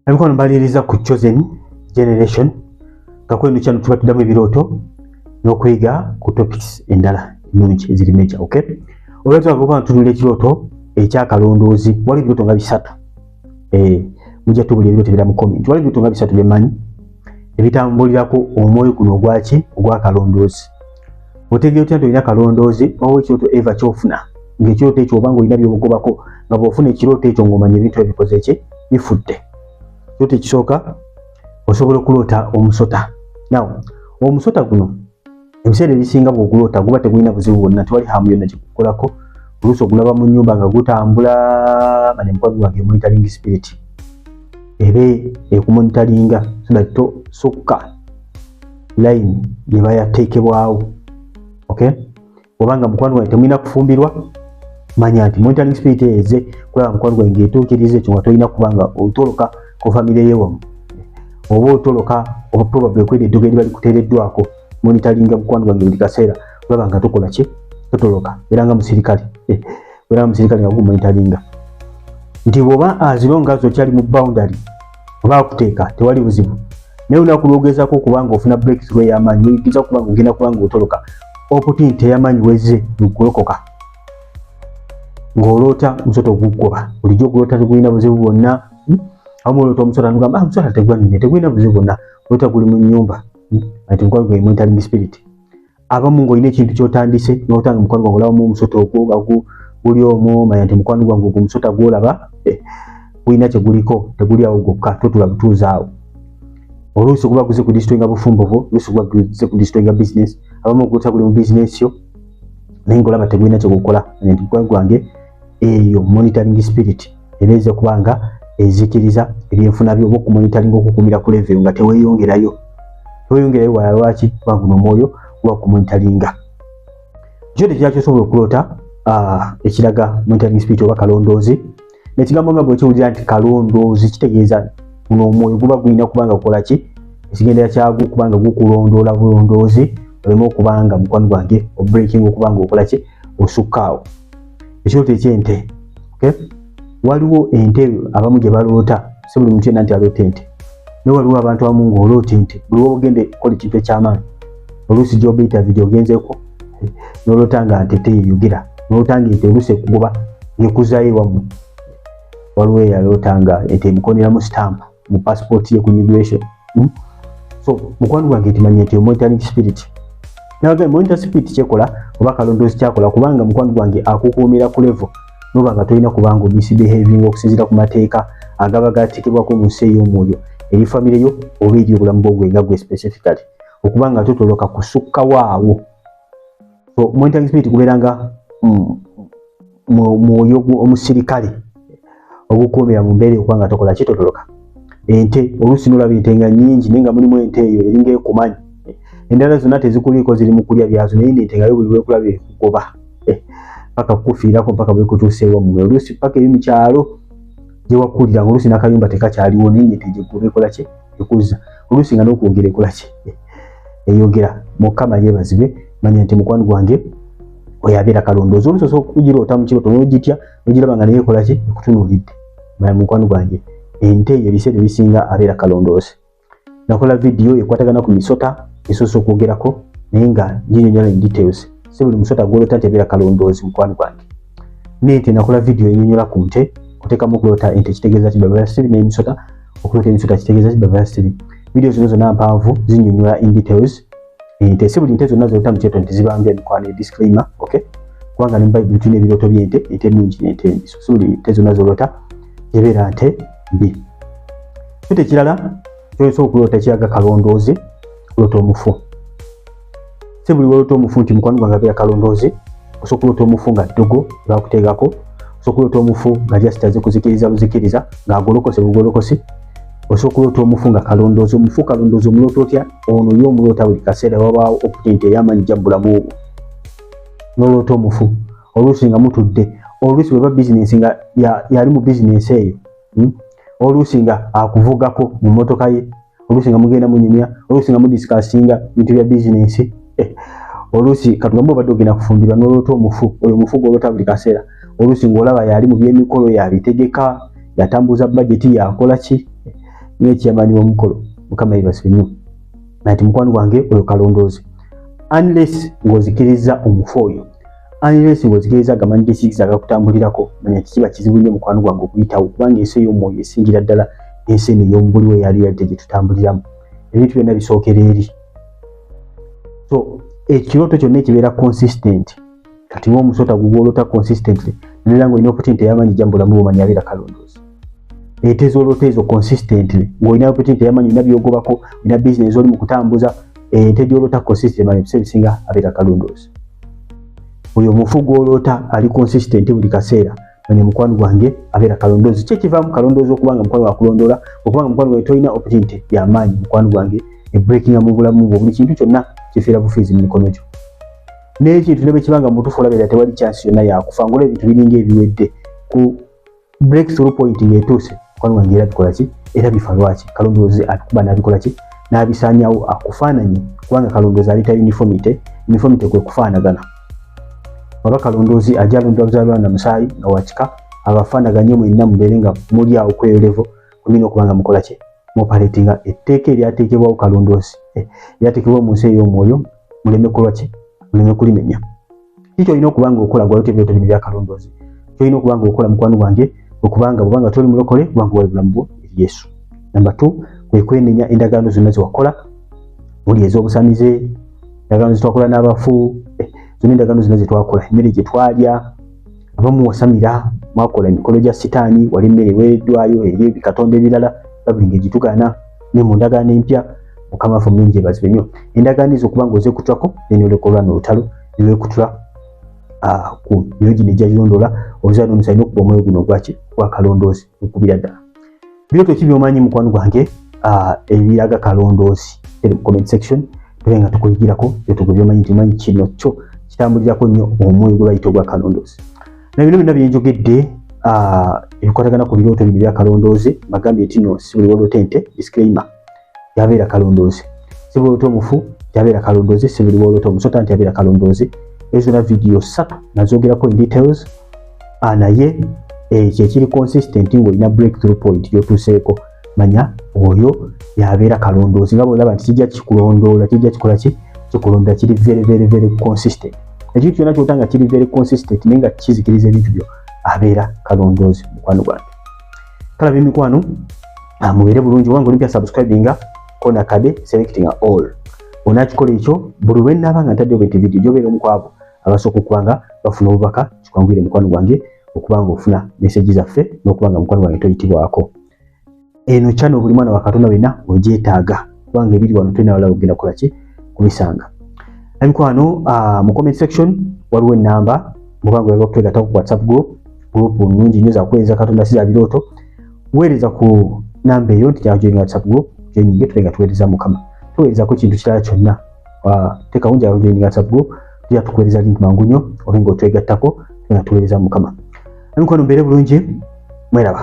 Nabikono mbaliriza ku Chosen Generation kakwendo cyane tuba tudamu ebiroto no kwiga ku topics endala nyingi eziri mecha. Okay, olwatu agoba tunule kiroto ekya kalondoozi wali biroto nga bisatu. Mujja tubuli ebiroto bira mu comment wali biroto nga bisatu bemanyi ebitambulirako omwoyo guno ogwaki ogwa kalondoozi. Otegeye otya ntolina kalondoozi owo ekiroto eva kyofuna ng'ekiroto ekyo obanga olina byobugobako nga bw'ofuna ekiroto ekyo ng'omanya ebintu ebikoze ki bifudde. Ekiroto ekisooka osobola okulota omusota. Now omusota guno ebiseera ebisinga bw'ogulota guba tegulina buzibu bwonna, tewali hamu yonna gikukolako. Oluusi ogulaba mu nnyumba nga gutambula manya mukwano gwange monitoring spirit ebe ekumonitaringa so that tosukka line gye bayateekebwawo. Okay, obanga mukwano gwange temulina kufumbirwa manya nti monitoring spirit eze kulaba mukwano gwange etuukiriza ekyo nga tolina kubanga otoloka ku family yewamu oba otoloka oba probably okwera edduga eribali kuteereddwako monitoringa mukwano gwange buli kaseera kulaba nga tukola ki totoloka beranga musirikale beranga musirikale nga kumonitoringa nti bwoba azilonga zokyali mu boundary oba akuteeka tewali buzibu. Naye olunaku lw'ogezaako okubanga ofuna breakthrough ey'amaanyi oyigiriza okubanga ogenda kubanga otoloka opportunity ey'amaanyi wezze lukulokoka ng'olota omusota ogugoba bulijjo ogulota tegulina buzibu bwonna. Amu olota omusota nugamba omusota tegulina buzibu bwonna olota guli mu nnyumba ati mukwano gwange monitoring spirit. Abamu ng'olina ekintu ky'otandise n'otanga mukwano gwange olabamu omusota ogwo guli omwo manya nti mukwano gwange ogwo omusota gw'olaba gulina kye guliko teguli awo gwokka totula butuuza awo. Oluusi guba guze ku destroyinga bufumbo bwo, oluusi guba guze ku destroyinga business. Abamu ogulota guli mu business yo naye ng'olaba tegulina kye gukola manya nti mukwano gwange eyo monitoring spirit ebeeze kubanga ezikiriza ebyenfuna byo oba okumonitoringa okukumira ku level nga teweeyongerayo wala lwaki kubanga guno omwoyo guba kumonitoringa. Kyo tekyakyo osobola okulota ekiraga monitoring spirit oba kalondoozi. Nekigambo nga bwekiwulira nti kalondoozi kitegeeza guno omwoyo guba gulina kubanga gukola ki ekigendera kyagwo kubanga gukulondoola bulondoozi oleme okubanga mukwano gwange obreaking okubanga okola ki osukkaawo. Ekiroto eky'ente. Okay, waliwo ente abamu gye baloota si buli muntu yenna nti aloota ente naye waliwo abantu abamu ng'oloota ente buli wogende kola ekintu eky'amaanyi oluusi gy'oba interview gy'ogenzeeko n'oloota nga nte teyeyogera n'oloota nga ente oluusi ekugoba ng'ekuzaayo ewammwe. Waliwo eyaloota nga ente emukoneramu stamp mu passport ye ku immigration. So mukwano gwange timanya nti monitoring spirit naga monitoring spirit kyekola oba kalondoozi kyakola kubanga mukwano gwange akukuumira ku level noba nga tolina kubanga misbehaving okusinziira ku mateeka agaba gatikibwako mu nsi ey'omwoyo eri family yo oba eri obulamu bwogwe nga gwe specifically okubanga totoloka kusukka waawo. So monitoring spirit gubeeranga mwoyo omusirikale ogukuumira mu mbeera okubanga tokola ki totoloka. Ente oluusi nolaba ente nga nnyingi naye nga mulimu ente eyo eringa ekumanyi endala zonna tezikuliiko ziri mu kulya byazo naye ente nga yo buli lwekulaba ekugoba paka kukufiirako mpaka bwekutuuseewo mmwe oluusi paka eri mu kyalo gye wakulira oluusi n'akayumba tekakyaliwo naye ente gyegoba ekola ki ekuzza oluusi nga n'okwogera ekola ki eyogera. Mukama yeebazibwe manya nti mukwano gwange oyo abeera kalondoozi. Oluusi osobola okugiroota mu kiroto n'ogitya n'ogiraba nga naye ekola ki ekutunuulidde manya mukwano gwange ente eyo ebiseera ebisinga abeera kalondoozi. Nakola vidiyo ekwatagana ku misota esoose okwogerako naye nga ginyonyola in details. Si buli musota gwolota nti abeera kalondoozi mukwano gwange. N'ente nakola vidiyo enyonyola ku nte oteekamu okulota ente kitegeeza ki babeera sibi n'emisota okulota emisota kitegeeza ki babeera sibi. Vidiyo zino zonna mpanvu zinyonyola in details ente. Si buli nte zonna zolota mu kyeto nti zibambya mikwano disclaimer. Okay, kubanga ne mu Bible tulina ebirooto by'ente, ente ennungi n'ente embi. Si buli nte zonna zolota ebeera nte mbi. Kyoto ekirala kyosobola okulota ekiraga kalondoozi kulota omufu. Si buli wolota omufu nti mukwano gwange abeera kalondoozi. Osobola okulota omufu nga ddogo lwakuteekako, osobola okulota omufu nga jasitaze kuzikiriza buzikiriza ng'agolokose bugolokosi, osobola okulota omufu nga kalondoozi. Omufu kalondoozi omuloota otya? Ono ye omuloota buli kaseera wabaawo opportunity ey'amaanyi gya bulamu obwo n'oloota omufu oluusi nga mutudde, oluusi bweba bizinensi nga yali mu bizinensi eyo oluusi nga akuvugako mu mmotoka ye, oluusi nga mugenda munyumya, oluusi nga mudisikasinga bintu bya bizinensi. Oluusi katugambe obadde ogenda kufumbirwa n'oloota omufu. Oyo omufu gw'oloota buli kaseera oluusi ng'olaba yali mu by'emikolo yabitegeka yatambuza budget yakola ki n'ekyamani w'omukolo mukama yebase nnyo ati mukwano gwange oyo kalondoozi unless ng'ozikiriza omufu oyo unless ng'ozikiriza agamanyi g'ekizikiza agakutambulirako manya kikiba kizibu nnyo mukwano gwange okuyitawo kubanga ensi ey'omwoyo esingira ddala ensi eno ey'omubuli we yali yadde gye tutambuliramu ebintu byonna bisookera eri so ekirooto kyonna ekibeera consistent kati ng'omusota gugwolota consistently nera ng'olina opportunity y'amanyi jambulamu bwomanyi abeera kalondoozi ente z'olota ezo consistently ng'olina opportunity y'amanyi olina byogobako olina business oli mu kutambuza ente gy'olota consistent manyi ebiseera ebisinga abeera kalondoozi oyo omufu gw'olota ali consistent buli kaseera manyi mukwano gwange abeera kalondoozi kyekivaamu kalondoozi okubanga mukwano gwakulondoola okubanga mukwano gwange tolina opportunity y'amaanyi mukwano gwange ebreakinga mu bulamu bwo buli kintu kyonna kifiira bufiizi mu mikono gyo n'ekintu ne bwe kibanga mutuufu olabira tewali chance yonna yakufa ng'ola ebintu biringa ebiwedde ku breakthrough point ng'etuuse mukwano gwange era bikola ki era bifa lwaki kalondoozi akuba n'abikola ki n'abisaanyawo akufaananyi kubanga kalondoozi aleta uniformity kwe kufaanagana waba kalondoozi ajja alondoola buzaalwa na musaayi nga wakika abafaanaganye mwenna mubeere nga muli awo kweyo level kulina okubanga mukola ki muoperatinga etteeka eryateekebwawo kalondoozi eryateekebwawo mu nsi ey'omwoyo muleme kukolwa ki muleme kulimenya kiki olina okubanga okola gwayota ebirooto bino bya kalondoozi kyolina okubanga okola mukwano gwange okubanga bwobanga toli mulokole kubanga wali bulamu bwo eri Yesu. Number 2 kwe kwenenya endagaano zonna zewakola muli ez'obusamize endagaano zetwakola n'abafu zonna endagaano zonna zetwakola emmere gye twalya abamu wasamira mwakola emikolo gya sitaani wali emmere eweereddwayo eri ebikatonda ebirala babulinga egitugaana ne mu ndagaano empya mukama waffe omulungi yeebazibwe nnyo endagaano ezo okubanga ozeekuttwako neneolekolwa n'olutalo neweekutula ku niyo gino ejjagirondoola obuzaala n'omusayi n'okuba omwoyo guno gwa kalondoozi okubira ddala birooto ki by'omanyi mukwano gwange ebiraga kalondoozi mu comment section tube nga tukuyigirako birooto by'omanyi nti omanyi kino kyo kitambulirako nnyo omwoyo gwe bayita ogwa kalondoozi na bino byonna byenjogedde ebikwatagana ku birooto bino bya kalondoozi bagambye nti no si buli woloota ente disclaimer yabeera kalondoozi si buli woloota omufu yabeera kalondoozi si buli woloota omusota nti yabeera kalondoozi ezo na video 3 nazogerako in details naye kyekiri consistent ng'olina breakthrough point gyotuuseeko manya oyo yabeera kalondoozi nga bw'olaba nti kijja kikulondoola kijja kikola ki kikulonda kiri very consistent ekintu kyonna kyotanga kiri very consistent naye nga kizikiriza ebintu byo abeera kalondoozi mukwano gwange kala by'emikwano mubeere bulungi wange olimpya subscribinga kona kade selectinga all onakikola ekyo buli lwe nnaaba nga ntaddeyo bwenti video gyobeera omukwabo abasooka okubanga bafuna obubaka kikwanguyire mukwano gwange okubanga ofuna message zaffe n'okubanga mukwano gwange toyitibwako eno channel buli mwana wa Katonda wenna ogyetaaga kubanga ebiri wano tolina wala ogenda kukola ki kubisanga emikwano mu comment section waliwo ennamba mubanga oyagala okutwegatako ku WhatsApp group nnungi nnyo zakuweereza Katonda si za birooto weereza ku namba eyo nti jajoyinga WhatsApp group gyenyinge tube nga tuweereza mukama tuweerezako kintu kirala kyonna teekawo jajoyinga WhatsApp group tujja tukuweereza link mangu nnyo obe nga otwegattako tube nga tuweereza mukama emikwano mbeere bulungi mweraba